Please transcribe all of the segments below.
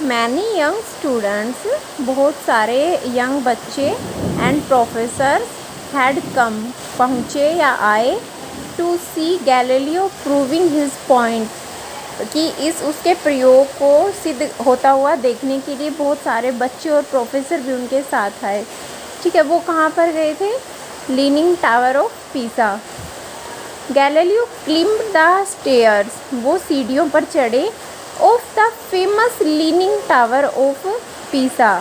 Many young students, बहुत सारे young बच्चे, एंड प्रोफेसर्स हैड कम, पहुँचे या आए, to see Galileo proving his point, कि इस उसके प्रयोग को सिद्ध होता हुआ देखने के लिए बहुत सारे बच्चे और प्रोफेसर भी उनके साथ आए। ठीक है, वो कहाँ पर गए थे? Leaning tower of Pisa. Galileo climbed the stairs, वो सीढ़ियों पर चढ़े, of the famous leaning tower of Pisa,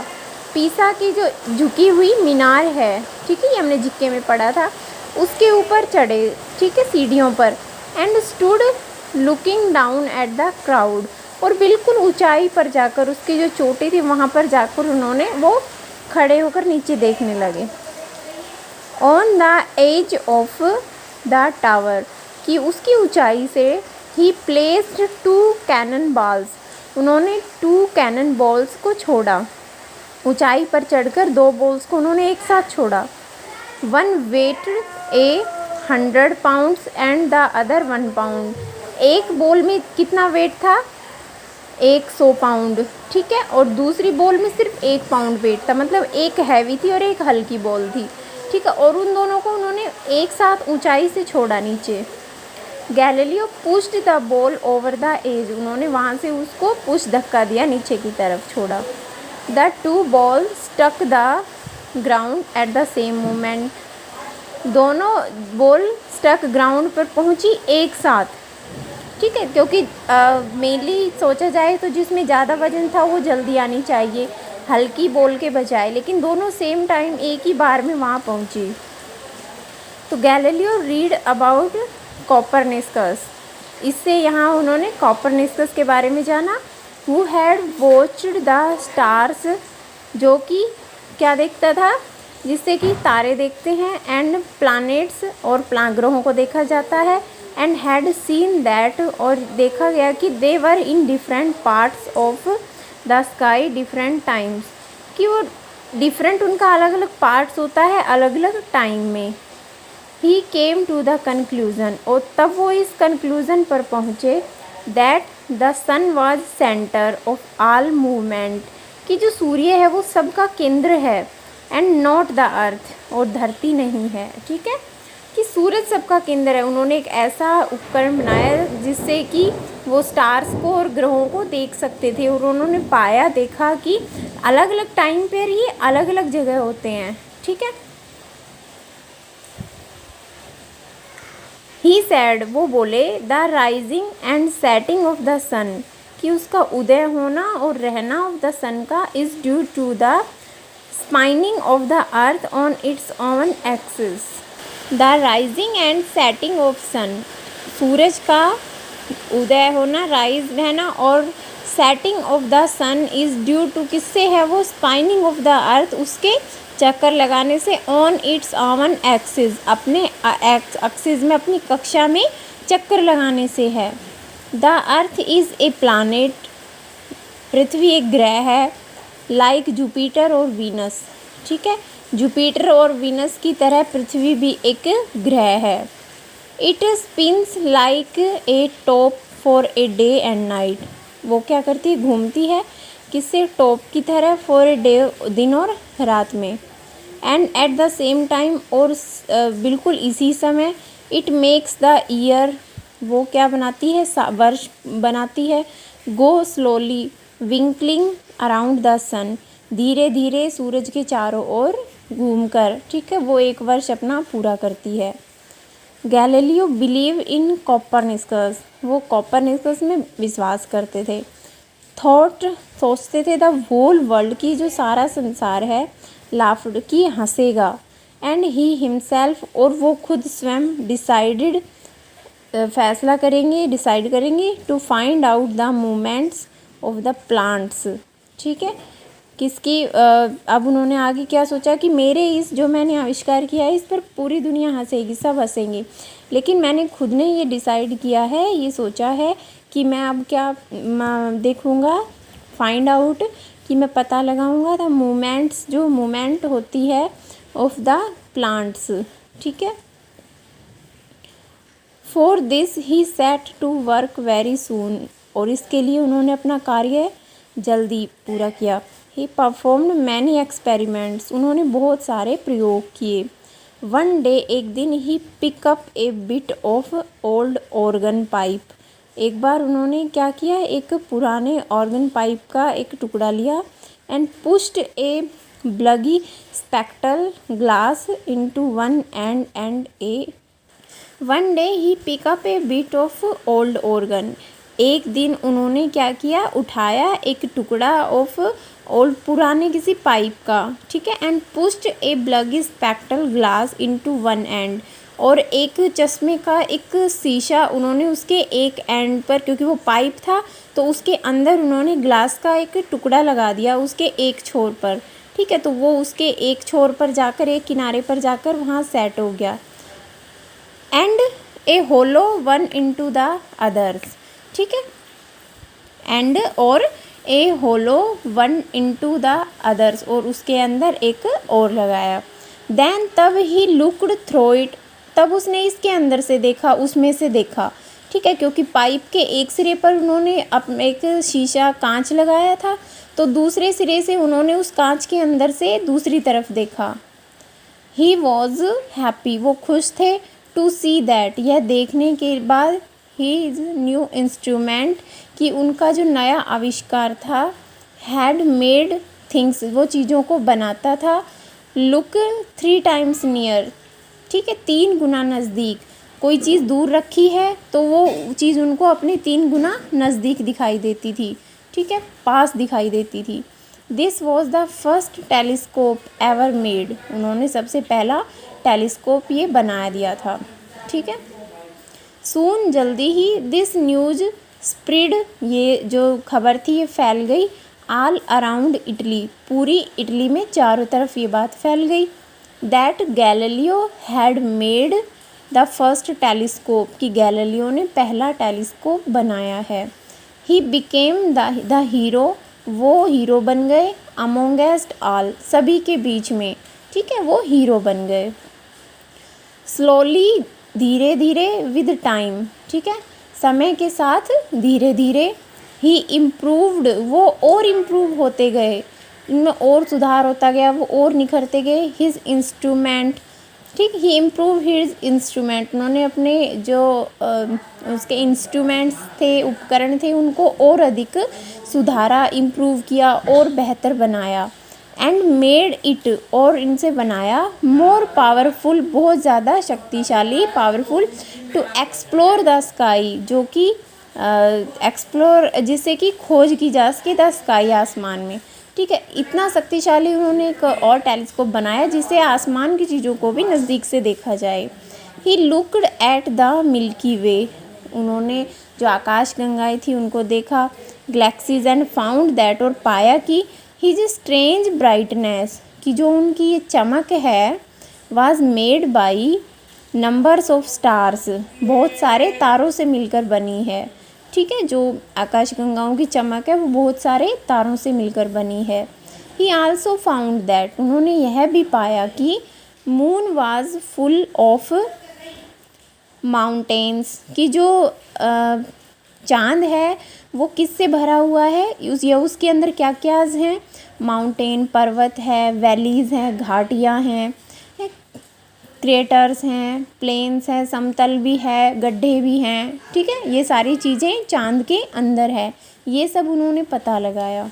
Pisa की जो झुकी हुई मीनार है, ठीक है, ये हमने जीके में पढ़ा था, उसके ऊपर चढ़े, ठीक है, सीढ़ियों पर। And stood looking down at the crowd, और बिल्कुल ऊंचाई पर जाकर, उसकी जो चोटी थी वहाँ पर जाकर उन्होंने वो खड़े होकर नीचे देखने लगे। On the edge of the tower, कि उसकी ऊंचाई से ही प्लेस्ड 2 कैनन बॉल्स, उन्होंने 2 कैनन बॉल्स को छोड़ा। ऊंचाई पर चढ़कर 2 बॉल्स को उन्होंने एक साथ छोड़ा। One weight 100 pounds and the other 1 pound, एक बॉल में कितना वेट था? 100 पाउंड, ठीक है, और दूसरी बॉल में सिर्फ 1 पाउंड वेट था, मतलब एक हैवी थी और एक हल्की बॉल थी, ठीक है, और उन दोनों को उन्होंने एक साथ ऊंचाई से छोड़ा नीचे। Galileo pushed the ball over the edge, उन्होंने वहाँ से उसको पुश धक्का दिया, नीचे की तरफ छोड़ा। The 2 ball stuck the ground at the same moment, दोनों बॉल स्टक ग्राउंड पर पहुँची एक साथ, ठीक है, क्योंकि मेनली सोचा जाए तो जिसमें ज़्यादा वजन था वो जल्दी आनी चाहिए हल्की बॉल के बजाय, लेकिन दोनों सेम टाइम एक ही बार में वहाँ पहुँची। तो गैलीलियो रीड अबाउट कोपरनिकस, इससे यहाँ उन्होंने कोपरनिकस के बारे में जाना। Who had watched the stars, जो कि क्या देखता था? जिससे कि तारे देखते हैं, एंड प्लैनेट्स, और ग्रहों को देखा जाता है, एंड हैड सीन दैट, और देखा गया कि they were in different parts of the sky different times, कि वो डिफरेंट, उनका अलग अलग पार्ट्स होता है अलग अलग टाइम में। He came to the conclusion, और तब वो इस कंक्लूज़न पर पहुँचे, that the sun was centre of all movement, कि जो सूर्य है वो सबका केंद्र है, एंड नॉट द अर्थ, और धरती नहीं है, ठीक है, कि सूरज सबका केंद्र है। उन्होंने एक ऐसा उपकरण बनाया जिससे कि वो स्टार्स को और ग्रहों को देख सकते थे, और उन्होंने पाया, देखा कि अलग अलग टाइम पर ये अलग अलग जगह होते हैं, ठीक है। ही सैड, वो बोले, the rising and setting of the sun, कि उसका उदय होना और रहना ऑफ द सन का is due to the spinning of the earth on its own axis. The rising and setting of sun, सूरज का उदय होना, राइज रहना, और setting of the sun is due to, किससे है वो? स्पाइनिंग ऑफ द अर्थ, उसके चक्कर लगाने से, ऑन इट्स ओन एक्सिस, अपने एक्सिस में, अपनी कक्षा में चक्कर लगाने से है। The earth is a planet, पृथ्वी एक ग्रह है, लाइक जुपिटर और वीनस, ठीक है, जुपिटर और वीनस की तरह पृथ्वी भी एक ग्रह है। It spins like a top for a day and night, वो क्या करती है? घूमती है, किससे? टॉप की तरह, फॉर ए डे, दिन और रात में, and eight the same time, और बिल्कुल इसी समय, इट मेक्स द ईयर, वो क्या बनाती है? वर्ष बनाती है। गो स्लोली विंकलिंग अराउंड द सन, धीरे धीरे सूरज के चारों ओर घूमकर, ठीक है, वो एक वर्ष अपना पूरा करती है। गैलीलियो बिलीव इन कोपरनिकस, वो कोपरनिकस में विश्वास करते थे। थॉट, सोचते थे, द होल वर्ल्ड, की जो सारा संसार है, लाफ्ड, की हंसेगा, एंड ही हिमसेल्फ, और वो खुद स्वयं, डिसाइडेड, फैसला करेंगे, डिसाइड करेंगे, to find out the movements of the plants, ठीक है, किसकी अब उन्होंने आगे क्या सोचा कि मेरे इस जो मैंने आविष्कार किया है इस पर पूरी दुनिया हंसेगी, सब हंसेंगे, लेकिन मैंने खुद ने ये डिसाइड किया है, ये सोचा है कि मैं अब क्या देखूँगा, फाइंड आउट, कि मैं पता लगाऊँगा द मूवमेंट्स, जो मूवमेंट होती है ऑफ द प्लांट्स, ठीक है। For this he set to work very soon, और इसके लिए उन्होंने अपना कार्य जल्दी पूरा किया। ही परफॉर्म्ड मैनी एक्सपेरिमेंट्स, उन्होंने बहुत सारे प्रयोग किए। वन डे, एक दिन, he pick up a bit of old organ pipe, एक बार उन्होंने क्या किया, एक पुराने ऑर्गन पाइप का एक टुकड़ा लिया। And pushed a bulgy spectacle glass into one and a one day he pick up a bit of old organ, एक दिन उन्होंने क्या किया, उठाया एक टुकड़ा ऑफ ओल्ड, पुराने किसी पाइप का, ठीक है। And pushed a bulgy spectacle glass into one and, और एक चश्मे का एक शीशा उन्होंने उसके एक एंड पर, क्योंकि वो पाइप था तो उसके अंदर उन्होंने ग्लास का एक टुकड़ा लगा दिया उसके एक छोर पर, ठीक है। तो वो उसके एक छोर पर जाकर, एक किनारे पर जाकर वहाँ सेट हो गया। And a hollow one into the others, ठीक है। एंड और a hollow one into the others, और उसके अंदर एक और लगाया। देन तब ही लुक्ड थ्रू इट, तब उसने इसके अंदर से देखा, उसमें से देखा, ठीक है। क्योंकि पाइप के एक सिरे पर उन्होंने एक शीशा कांच लगाया था, तो दूसरे सिरे से उन्होंने उस कांच के अंदर से दूसरी तरफ देखा। ही वॉज हैप्पी, वो खुश थे। टू सी दैट, यह देखने के बाद, हीज न्यू इंस्ट्रूमेंट, कि उनका जो नया आविष्कार था, हैड मेड थिंग्स, वो चीज़ों को बनाता था, लुक 3 टाइम्स नियर, ठीक है, 3 गुना नज़दीक। कोई चीज़ दूर रखी है तो वो चीज़ उनको अपने 3 गुना नज़दीक दिखाई देती थी, ठीक है, पास दिखाई देती थी। This was the first telescope ever made, उन्होंने सबसे पहला टेलीस्कोप ये बना दिया था, ठीक है। सून, जल्दी ही, दिस न्यूज़ स्प्रेड, ये जो खबर थी ये फैल गई। ऑल अराउंड इटली, पूरी इटली में चारों तरफ ये बात फैल गई। That Galileo had made the first telescope, कि गैलीलियो ने पहला टेलीस्कोप बनाया है। ही बिकेम द हीरो, वो हीरो बन गए। अमोंगेस्ट ऑल, सभी के बीच में, ठीक है, वो हीरो बन गए। स्लोली, धीरे धीरे, विद टाइम, ठीक है, समय के साथ, धीरे धीरे। ही इम्प्रूव्ड, वो और इम्प्रूव होते गए, इनमें और सुधार होता गया, वो और निखरते गए। हिज इंस्ट्रूमेंट, ठीक, ही इम्प्रूव हिज इंस्ट्रूमेंट, उन्होंने अपने जो उसके इंस्ट्रूमेंट्स थे, उपकरण थे, उनको और अधिक सुधारा, इम्प्रूव किया और बेहतर बनाया। एंड मेड इट, और इनसे बनाया, मोर पावरफुल, बहुत ज़्यादा शक्तिशाली, powerful, to explore the sky, जो कि एक्सप्लोर, जिससे कि खोज की जा सके, द स्काई, आसमान में, ठीक है। इतना शक्तिशाली उन्होंने एक और टेलीस्कोप बनाया जिससे आसमान की चीज़ों को भी नज़दीक से देखा जाए। He looked at the Milky Way, उन्होंने जो आकाश गंगाएँ थी उनको देखा। गैलेक्सीज एंड फाउंड दैट, और पाया कि हिज स्ट्रेंज ब्राइटनेस, कि जो उनकी ये चमक है, was made by numbers of stars, बहुत सारे तारों से मिलकर बनी है, ठीक है। जो आकाशगंगाओं की चमक है वो बहुत सारे तारों से मिलकर बनी है। ही आल्सो फाउंड दैट, उन्होंने यह भी पाया कि moon was full of mountains, कि जो चाँद है वो किससे भरा हुआ है, उसके अंदर क्या क्या हैं, माउंटेन, पर्वत है, वैलीज़ हैं, घाटियाँ हैं, क्रेटर्स हैं, प्लेन्स हैं, समतल भी है, गड्ढे भी हैं, ठीक है। ये सारी चीज़ें चाँद के अंदर है, ये सब उन्होंने पता लगाया।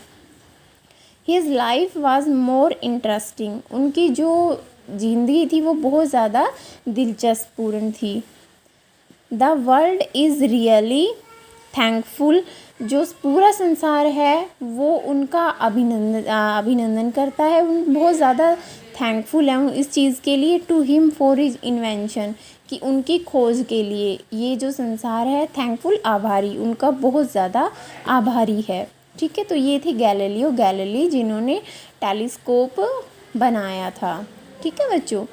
His life was more interesting, उनकी जो ज़िंदगी थी वो बहुत ज़्यादा दिलचस्प पूर्ण थी। The world is really thankful, जो पूरा संसार है वो उनका अभिनंदन करता है, उन बहुत ज़्यादा थैंकफुल है इस चीज़ के लिए। To him for his invention, कि उनकी खोज के लिए ये जो संसार है, थैंकफुल, आभारी, उनका बहुत ज़्यादा आभारी है, ठीक है। तो ये थे गैलीलियो गैलीली, जिन्होंने टेलीस्कोप बनाया था, ठीक है बच्चों।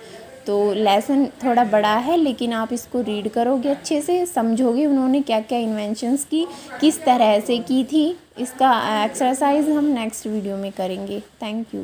तो लेसन थोड़ा बड़ा है लेकिन आप इसको रीड करोगे अच्छे से, समझोगे उन्होंने क्या क्या इन्वेंशंस की, किस तरह से की थी। इसका एक्सरसाइज हम नेक्स्ट वीडियो में करेंगे। Thank you.